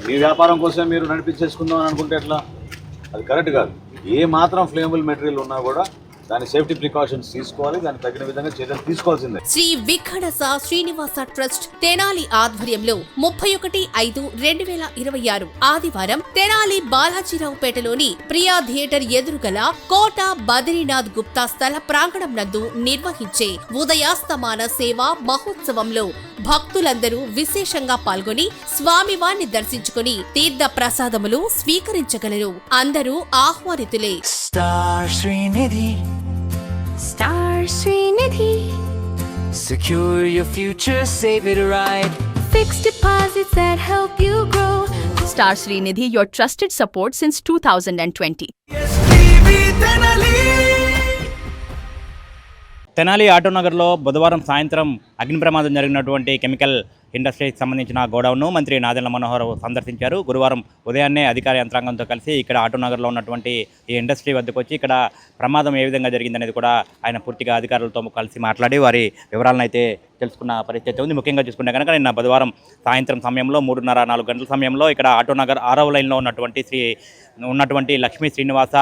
మీ వ్యాపారం కోసం మీరు నడిపించేసుకుందాం అని అనుకుంటే ఎట్లా? అది కరెక్ట్ కాదు. ఏ మాత్రం ఫ్లేమబుల్ మెటీరియల్ ఉన్నా కూడా దాని సేఫ్టీ ప్రికాషన్స్ తీసుకోవాలి, దానికి తగిన విధంగా చర్యలు తీసుకోవాల్సిందే. శ్రీ విఖడస శ్రీనివాస ట్రస్ట్ తెనాలి ఆధ్వర్యంలో 31/5/2026 ఆదివారం తెనాలి బాలాజీరావుపేటలోని ప్రియా థియేటర్ ఎదురుగల కోట బద్రీనాథ్ గుప్తా స్థల ప్రాంగణం నందు నిర్వహించే ఉదయాస్తమాన సేవా మహోత్సవంలో భక్తులందరూ విశేషంగా పాల్గొని స్వామివారిని దర్శించుకుని తీర్థ ప్రసాదములు స్వీకరించగలరు. అందరూ ఆహ్వానితులే. Star Srinidhi. Secure your future, save it right. Fixed deposits that help you grow. Star Srinidhi, your trusted support since 2020. Tenali ఆటోనగర్లో బుధవారం సాయంత్రం అగ్ని ప్రమాదం జరిగినటువంటి కెమికల్ ఇండస్ట్రీకి సంబంధించిన గోడౌన్ను మంత్రి నాదెళ్ల మనోహర్ సందర్శించారు. గురువారం ఉదయాన్నే అధికార యంత్రాంగంతో కలిసి ఇక్కడ ఆటోనగర్లో ఉన్నటువంటి ఈ ఇండస్ట్రీ వద్దకు వచ్చి ఇక్కడ ప్రమాదం ఏ విధంగా జరిగిందనేది కూడా ఆయన పూర్తిగా అధికారులతో కలిసి మాట్లాడి వారి వివరాలను అయితే తెలుసుకున్న పరిస్థితి ఉంది. ముఖ్యంగా చూసుకుంటే కనుక నిన్న బుధవారం సాయంత్రం సమయంలో 3:30-4 గంటల సమయంలో ఇక్కడ ఆటోనగర్ 6వ లైన్లో ఉన్నటువంటి లక్ష్మీ శ్రీనివాస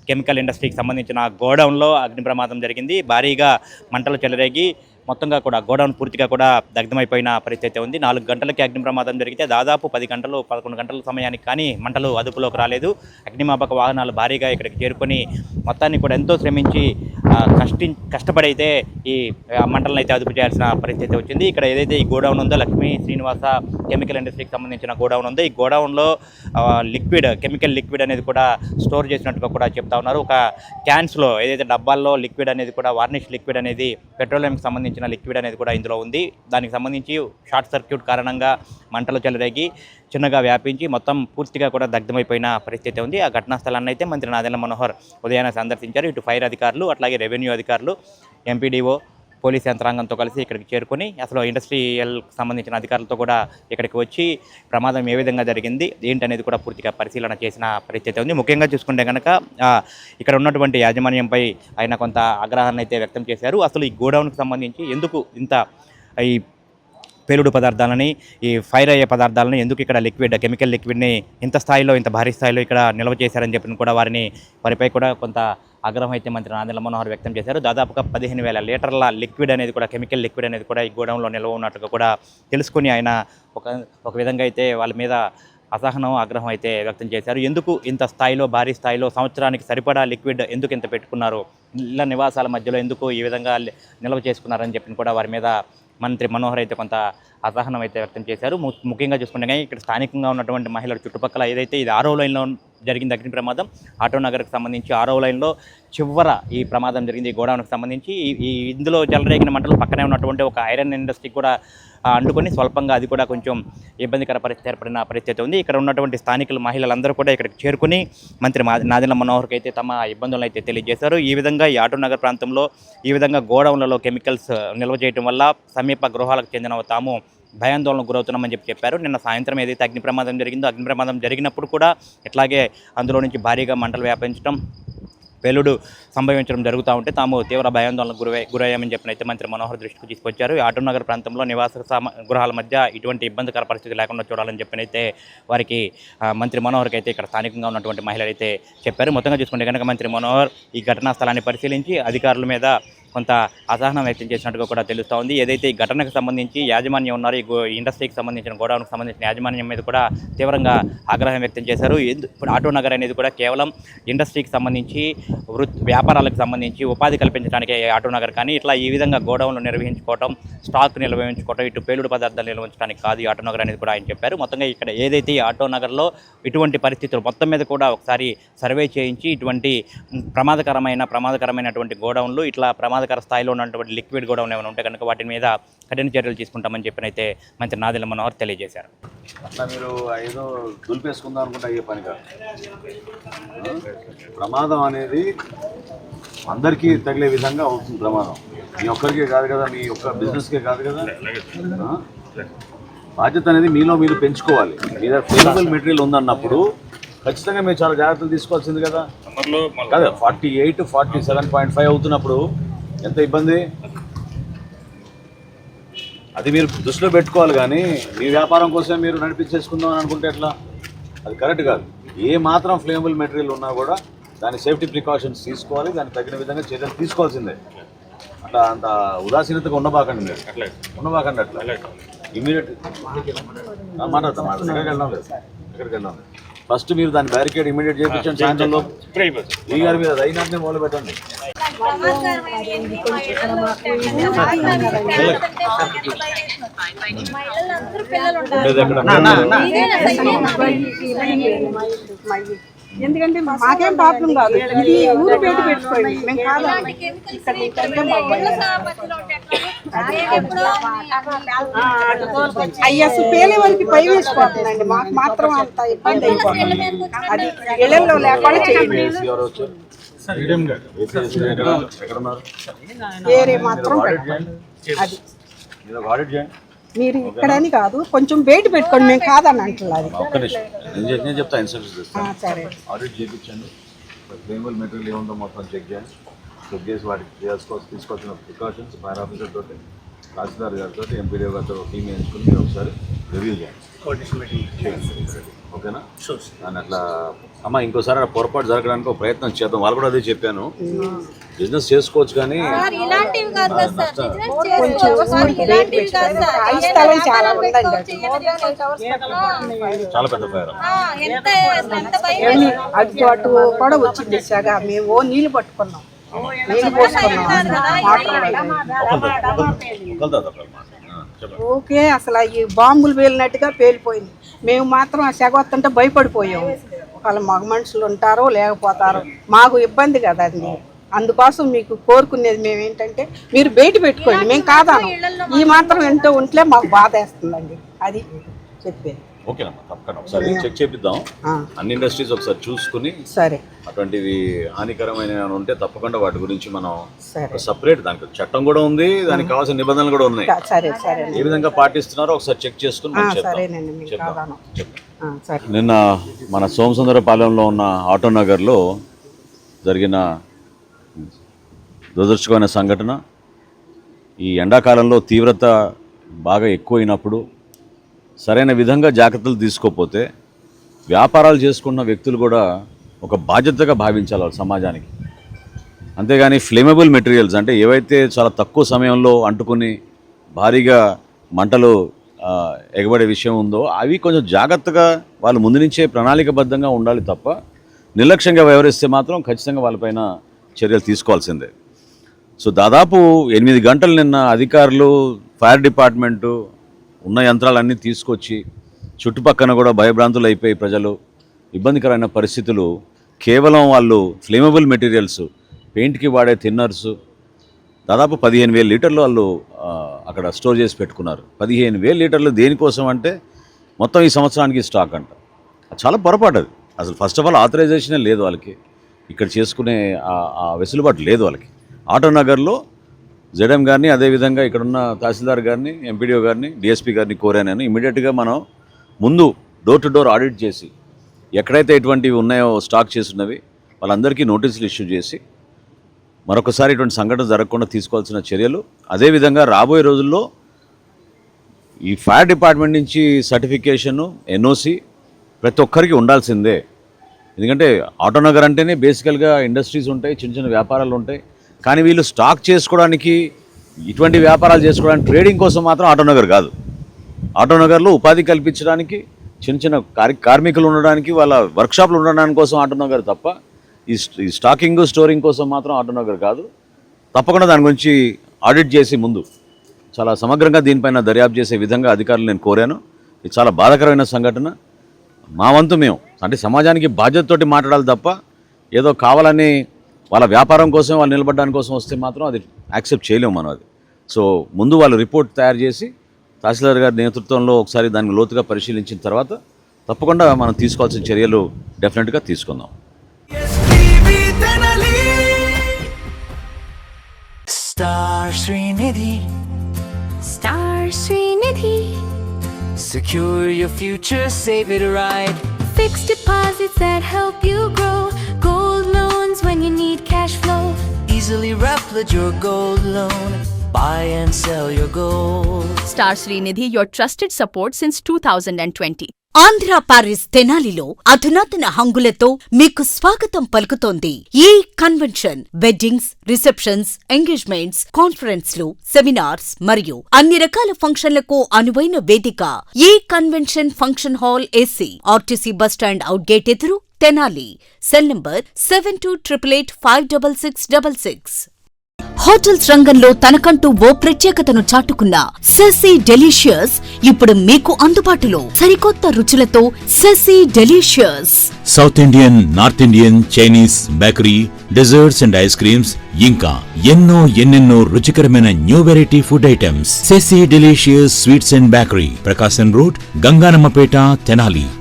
కెమికల్ ఇండస్ట్రీకి సంబంధించిన గోడౌన్లో అగ్ని ప్రమాదం జరిగింది. భారీగా మంటలు చెలరేగి మొత్తంగా కూడా గోడౌన్ పూర్తిగా కూడా దగ్ధమైపోయిన పరిస్థితి ఉంది. 4 గంటలకి అగ్ని ప్రమాదం జరిగితే దాదాపు 11 గంటల సమయానికి కానీ మంటలు అదుపులోకి రాలేదు. అగ్నిమాపక వాహనాలు భారీగా ఇక్కడికి చేరుకొని మొత్తాన్ని కూడా ఎంతో శ్రమించి కష్టపడైతే ఈ మంటలను అయితే అదుపు చేయాల్సిన పరిస్థితి వచ్చింది. ఇక్కడ ఏదైతే ఈ గోడౌన్ ఉందో లక్ష్మీ శ్రీనివాస కెమికల్ ఇండస్ట్రీకి సంబంధించిన గోడౌన్ ఉందో ఈ గోడౌన్లో కెమికల్ లిక్విడ్ అనేది కూడా స్టోర్ చేసినట్టుగా కూడా చెప్తా ఉన్నారు. ఒక క్యాన్స్లో ఏదైతే డబ్బాల్లో లిక్విడ్ అనేది కూడా వార్నిష్ లిక్విడ్ అనేది పెట్రోలియంకి సంబంధించిన లిక్విడ్ అనేది కూడా ఇందులో ఉంది. దానికి సంబంధించి షార్ట్ సర్క్యూట్ కారణంగా మంటలు చెలరేగి చిన్నగా వ్యాపించి మొత్తం పూర్తిగా కూడా దగ్ధమైపోయిన పరిస్థితి ఉంది. ఆ ఘటనా స్థలాన్ని అయితే మంత్రి నాదెళ్ల మనోహర్ ఉదయాన్నే సందర్శించారు. ఇటు ఫైర్ అధికారులు అట్లాగే రెవెన్యూ అధికారులు ఎంపీడీఓ పోలీస్ యంత్రాంగంతో కలిసి ఇక్కడికి చేరుకొని అసలు ఇండస్ట్రియల్కి సంబంధించిన అధికారులతో కూడా ఇక్కడికి వచ్చి ప్రమాదం ఏ విధంగా జరిగింది ఏంటనేది కూడా పూర్తిగా పరిశీలన చేసిన పరిస్థితి ఉంది. ముఖ్యంగా చూసుకుంటే కనుక ఇక్కడ ఉన్నటువంటి యాజమాన్యంపై ఆయన కొంత ఆగ్రహాన్ని అయితే వ్యక్తం చేశారు. అసలు ఈ గోడౌన్కి సంబంధించి ఎందుకు ఇంత ఈ పేలుడు పదార్థాలని ఈ ఫైర్ అయ్యే పదార్థాలను ఎందుకు ఇక్కడ కెమికల్ లిక్విడ్ని ఇంత భారీ స్థాయిలో ఇక్కడ నిల్వ చేశారని చెప్పి కూడా వారిపై కూడా కొంత ఆగ్రహం అయితే మంత్రి నాదెళ్ల మనోహర్ వ్యక్తం చేశారు. దాదాపుగా 15,000 లీటర్ల లిక్విడ్ అనేది కూడా కెమికల్ లిక్విడ్ అనేది కూడా ఈ గోడౌన్లో నిల్వ ఉన్నట్టుగా కూడా తెలుసుకుని ఆయన ఒక విధంగా అయితే వాళ్ళ మీద అసహనం ఆగ్రహం అయితే వ్యక్తం చేశారు. ఎందుకు ఇంత భారీ స్థాయిలో సంవత్సరానికి సరిపడా లిక్విడ్ ఎందుకు ఇంత పెట్టుకున్నారు, ఇళ్ళ నివాసాల మధ్యలో ఎందుకు ఈ విధంగా నిల్వ చేసుకున్నారని చెప్పి కూడా వారి మీద మంత్రి మనోహర్ అయితే కొంత అసహనం అయితే వ్యక్తం చేశారు. ముఖ్యంగా చూసుకుంటే ఇక్కడ స్థానికంగా ఉన్నటువంటి మహిళలు చుట్టుపక్కల ఏదైతే ఇది 6వ లైన్లో జరిగింది అగ్ని ప్రమాదం, ఆటోనగర్కి సంబంధించి 6వ లైన్లో చివర ఈ ప్రమాదం జరిగింది. ఈ గోడౌన్కి సంబంధించి ఇందులో చెలరేగిన మంటలు పక్కనే ఉన్నటువంటి ఒక ఐరన్ ఇండస్ట్రీ కూడా అంటుకొని స్వల్పంగా అది కూడా కొంచెం ఇబ్బందికర పరిస్థితి ఏర్పడిన పరిస్థితి ఉంది. ఇక్కడ ఉన్నటువంటి స్థానికులు మహిళలందరూ కూడా ఇక్కడికి చేరుకుని మంత్రి నాదెళ్ల మనోహర్కి అయితే తమ ఇబ్బందులను అయితే తెలియజేశారు. ఈ విధంగా ఈ ఆటోనగర్ ప్రాంతంలో ఈ విధంగా గోడౌన్లలో కెమికల్స్ నిల్వ చేయడం వల్ల సమీప గృహాలకు చెందిన తాము భయాందోళనకు గురవుతున్నామని చెప్పారు. నిన్న సాయంత్రం ఏదైతే అగ్ని ప్రమాదం జరిగిందో అగ్ని ప్రమాదం జరిగినప్పుడు కూడా ఇట్లాగే అందులో నుంచి భారీగా మంటలు వ్యాపించడం పేలుడు సంభవించడం జరుగుతూ ఉంటే తాము తీవ్ర భయాందోళనకు గురయ్యామని చెప్పినైతే మంత్రి మనోహర్ దృష్టికి తీసుకొచ్చారు. ఆటోనగర్ ప్రాంతంలో నివాస గృహాల మధ్య ఇటువంటి ఇబ్బందికర పరిస్థితి లేకుండా చూడాలని చెప్పినైతే వారికి మంత్రి మనోహర్కి అయితే ఇక్కడ స్థానికంగా ఉన్నటువంటి మహిళలు అయితే చెప్పారు. మొత్తంగా చూసుకుంటే కనుక మంత్రి మనోహర్ ఈ ఘటనా స్థలాన్ని పరిశీలించి అధికారుల మీద కొంత అసహనం వ్యక్తం చేసినట్టుగా కూడా తెలుస్తూ ఉంది. ఏదైతే ఈ ఘటనకు సంబంధించి యాజమాన్యం ఉన్నారో ఈ ఇండస్ట్రీకి సంబంధించిన గోడౌన్కి సంబంధించిన యాజమాన్యం మీద కూడా తీవ్రంగా ఆగ్రహం వ్యక్తం చేశారు. ఇప్పుడు ఆటోనగర్ అనేది కూడా కేవలం ఇండస్ట్రీకి సంబంధించి వ్యాపారాలకు సంబంధించి ఉపాధి కల్పించడానికి ఆటోనగర్ కానీ ఇట్లా ఈ విధంగా గోడౌన్లు నిర్వహించుకోవడం, స్టాక్ నిర్వహించుకోవడం, ఇటు పేలుడు పదార్థాలు నిర్వహించడానికి కాదు ఈ ఆటోనగర్ అనేది కూడా ఆయన చెప్పారు. మొత్తంగా ఇక్కడ ఏదైతే ఈ ఆటోనగర్లో ఇటువంటి పరిస్థితులు మొత్తం మీద కూడా ఒకసారి సర్వే చేయించి ఇటువంటి ప్రమాదకరమైనటువంటి గోడౌన్లు ఇట్లా ప్రమాదకర స్థాయిలో ఉన్నటువంటి లిక్విడ్ గోడౌన్ ఏమైనా ఉంటే కనుక వాటి మీద కఠిన చర్యలు తీసుకుంటామని చెప్పినైతే మంత్రి నాదెళ్ల మనోహర్ తెలియజేశారు. అట్లా మీరు ఏదో దులిపేసుకుందాం అనుకుంటే అయ్యే పని కాదు. ప్రమాదం అనేది అందరికీ తగిలే విధంగా అవుతుంది. ప్రమాదం మీ ఒక్కరికే కాదు కదా, మీ ఒక్క బిజినెస్కే కాదు కదా. బాధ్యత అనేది మీరు పెంచుకోవాలి. మీ దగ్గర ఫ్లేమబుల్ మెటీరియల్ ఉందన్నప్పుడు ఖచ్చితంగా మీరు చాలా జాగ్రత్తలు తీసుకోవాల్సింది కదా. కదా 48, 47.5 అవుతున్నప్పుడు ఎంత ఇబ్బంది, అది మీరు దృష్టిలో పెట్టుకోవాలి. కానీ మీ వ్యాపారం కోసం మీరు నడిపించేసుకుందాం అని అనుకుంటే ఎట్లా? అది కరెక్ట్ కాదు. ఏ మాత్రం ఫ్లేమబుల్ మెటీరియల్ ఉన్నా కూడా దాని సేఫ్టీ ప్రికాషన్స్ తీసుకోవాలి, దానికి తగిన విధంగా చర్యలు తీసుకోవాల్సిందే. అట్లా అంత ఉదాసీనతగా ఉండబాకండి మీరు, ఉండబాకండి అట్లా ఇమీడియట్ మాట్లాడతాం. ఎక్కడికి వెళ్దాం ఫస్ట్ మీరు దాని బ్యారికేడ్ ఇమీడియట్ చేయించండి. సాయంత్రంలో ఈ గారి మీద అయినట్టే మొదలు పెట్టండి. ఎందుకంటే మాకేం ప్రాబ్లం కాదు, ఇది ఊరు బయట పెట్టుకోండి, మేము కాదు అయ్యా పేలే వాళ్ళకి పై వేసిపోతుందండి, మాకు మాత్రం అంత ఇబ్బంది అయిపోతుంది. అది ఇళ్లలో లేకుండా చేయండి, వేరే మాత్రం అది మీరు ఇక్కడని కాదు కొంచెం బయట పెట్టుకోండి, మేము కాదని అంటున్నారు. ఒక్క నిమిషం నేను చెప్తా, ఇన్స్ట్రక్షన్స్ ఇస్తాను. ఆడిట్ చేయించండి, ఫ్లేమబుల్ మెటీరియల్ ఏముందో మొత్తం చెక్ చేయండి. చెక్ చేసి వాటికి తీసుకోవాల్సిన ప్రికాషన్స్ ఫైర్ ఆఫీసర్ తోటి, తహసీల్దార్ గారితో, ఎంపీడీఓ గారితో టీమ్ వేయించుకుని మీరు ఒకసారి రివ్యూ చేయండి. ఓకేనా? అని అట్లా అమ్మ ఇంకోసారి పొరపాటు జరగడానికి ఒక ప్రయత్నం చేద్దాం. వాళ్ళు కూడా అదే చెప్పాను, బిజినెస్ చేసుకోవచ్చు కానీ చాలా పెద్ద ఫైర్ అటు అటు కూడా వచ్చింది సగ, మేము నీళ్ళు పట్టుకున్నాం, నీళ్ళు పోసుకున్నాం. ఓకే, అసలు ఈ బాంబులు పేలినట్టుగా పేలిపోయింది. మేము మాత్రం ఆ సెగ వస్తుంటే భయపడిపోయాము. ఒకవేళ మగ మనుషులు ఉంటారో లేకపోతారో మాకు ఇబ్బంది కదా అది. అందుకోసం మీకు కోరుకునేది మేము ఏంటంటే మీరు బయట పెట్టుకోండి, మేము కాదాను. ఈ మాత్రం ఎంతో ఉంటే మాకు బాధ వేస్తుందండి, అది చెప్పేది. ఓకేనమ్మా, తప్పకుండా ఒకసారి చెక్ చేపిద్దాం. అన్ని ఇండస్ట్రీస్ ఒకసారి చూసుకుని సరే అటువంటివి హానికరమైన ఉంటే తప్పకుండా వాటి గురించి మనం సపరేట్, దానికి చట్టం కూడా ఉంది, దానికి కావాల్సిన నిబంధనలు కూడా ఉన్నాయి. ఏ విధంగా పాటిస్తున్నారో ఒకసారి చెక్ చేసుకుని నిన్న మన సోమసుందరపాలెంలో ఉన్న ఆటోనగర్లో జరిగిన దురదృష్టకరమైన సంఘటన, ఈ ఎండాకాలంలో తీవ్రత బాగా ఎక్కువైనప్పుడు సరైన విధంగా జాగ్రత్తలు తీసుకోకపోతే వ్యాపారాలు చేసుకున్న వ్యక్తులు కూడా ఒక బాధ్యతగా భావించాలి వాళ్ళ సమాజానికి. అంతేగాని ఫ్లేమబుల్ మెటీరియల్స్ అంటే ఏవైతే చాలా తక్కువ సమయంలో అంటుకుని భారీగా మంటలు ఎగబడే విషయం ఉందో అవి కొంచెం జాగ్రత్తగా వాళ్ళు ముందు నుంచే ప్రణాళికబద్ధంగా ఉండాలి తప్ప నిర్లక్ష్యంగా వ్యవహరిస్తే మాత్రం ఖచ్చితంగా వాళ్ళపైన చర్యలు తీసుకోవాల్సిందే. సో దాదాపు 8 గంటలు నిన్న అధికారులు, ఫైర్ డిపార్ట్మెంటు ఉన్న యంత్రాలన్నీ తీసుకొచ్చి చుట్టుపక్కన కూడా భయభ్రాంతులు అయిపోయి ప్రజలు, ఇబ్బందికరమైన పరిస్థితులు. కేవలం వాళ్ళు ఫ్లేమబుల్ మెటీరియల్స్, పెయింట్కి వాడే థిన్నర్స్ దాదాపు 15,000 లీటర్లు వాళ్ళు అక్కడ స్టోర్ చేసి పెట్టుకున్నారు. 15,000 లీటర్లు దేనికోసం అంటే మొత్తం ఈ సంవత్సరానికి స్టాక్ అంట. చాలా పొరపాటు అది. అసలు ఫస్ట్ ఆఫ్ ఆల్ ఆథరైజేషనే లేదు వాళ్ళకి, ఇక్కడ చేసుకునే ఆ వెసులుబాటు లేదు వాళ్ళకి. ఆటోనగర్లో జెడ్ఎం గారిని, అదేవిధంగా ఇక్కడున్న తహసీల్దార్ గారిని, ఎంపీడీఓ గారిని, డిఎస్పీ గారిని కోరాను. ఇమీడియట్గా మనం ముందు డోర్ టు డోర్ ఆడిట్ చేసి ఎక్కడైతే ఎటువంటివి ఉన్నాయో స్టాక్ చేస్తున్నవి వాళ్ళందరికీ నోటీసులు ఇష్యూ చేసి మరొకసారి ఇటువంటి సంఘటన జరగకుండా తీసుకోవాల్సిన చర్యలు. అదేవిధంగా రాబోయే రోజుల్లో ఈ ఫైర్ డిపార్ట్మెంట్ నుంచి సర్టిఫికేషను, ఎన్ఓసి ప్రతి ఒక్కరికి ఉండాల్సిందే. ఎందుకంటే ఆటోనగర్ అంటేనే బేసికల్గా ఇండస్ట్రీస్ ఉంటాయి, చిన్న చిన్న వ్యాపారాలు ఉంటాయి. కానీ వీళ్ళు స్టాక్ చేసుకోవడానికి, ఇటువంటి వ్యాపారాలు చేసుకోవడానికి, ట్రేడింగ్ కోసం మాత్రం ఆటోనగర్ కాదు. ఆటోనగర్లో ఉపాధి కల్పించడానికి, చిన్న చిన్న కార్మికులు ఉండడానికి, వాళ్ళ వర్క్షాప్లు ఉండడానికి కోసం ఆటోనగర్ తప్ప ఈ స్టాకింగ్, స్టోరింగ్ కోసం మాత్రం ఆటోనగర్ కాదు. తప్పకుండా దాని గురించి ఆడిట్ చేసి ముందు చాలా సమగ్రంగా దీనిపైన దర్యాప్తు చేసే విధంగా అధికారులు నేను కోరాను. ఇది చాలా బాధాకరమైన సంఘటన. మా వంతు మేము అంటే సమాజానికి బాధ్యతతోటి మాట్లాడాలి తప్ప ఏదో కావాలని వాళ్ళ వ్యాపారం కోసం, వాళ్ళు నిలబడడానికి కోసం వస్తే మాత్రం అది యాక్సెప్ట్ చేయలేము మనం అది. సో ముందు వాళ్ళు రిపోర్ట్ తయారు చేసి తహసీల్దార్ గారి నేతృత్వంలో ఒకసారి దాన్ని లోతుగా పరిశీలించిన తర్వాత తప్పకుండా మనం తీసుకోవాల్సిన చర్యలు డెఫినెట్గా తీసుకుందాం. Star Srinidhi. Star Srinidhi. Secure your future, save it right. Fixed deposits that help you grow. Gold loans when you need cash flow. Easily replicate your gold loan. Buy and sell your gold. Star Srinidhi, your trusted support since 2020. Andhra Paris తెనాలిలో అధునాతన హంగులతో మీకు స్వాగతం పలుకుతోంది ఈ convention. Weddings, receptions, engagements, కాన్ఫరెన్స్లు, seminars మరియు అన్ని రకాల ఫంక్షన్లకు అనువైన వేదిక. ఈ convention function hall AC, RTC bus stand out gate ఎదురు, తెనాలి. Cell number 7288566666. హోటల్స్ రంగంలో తనకంటూ ఓ ప్రత్యేకతను చాటుకున్న సెసీ డెలీషియస్ ఇప్పుడు మీకు అందుబాటులో. సరికొత్త రుచులతో సెసీ delicious. South Indian, north Indian, Chinese, bakery, desserts and ice creams, ఇంకా ఎన్నెన్నో రుచికరమైన న్యూ వెరైటీ ఫుడ్ ఐటమ్స్. సెసీ delicious sweets and bakery, Prakasam road, Ganganammapeta, Tenali.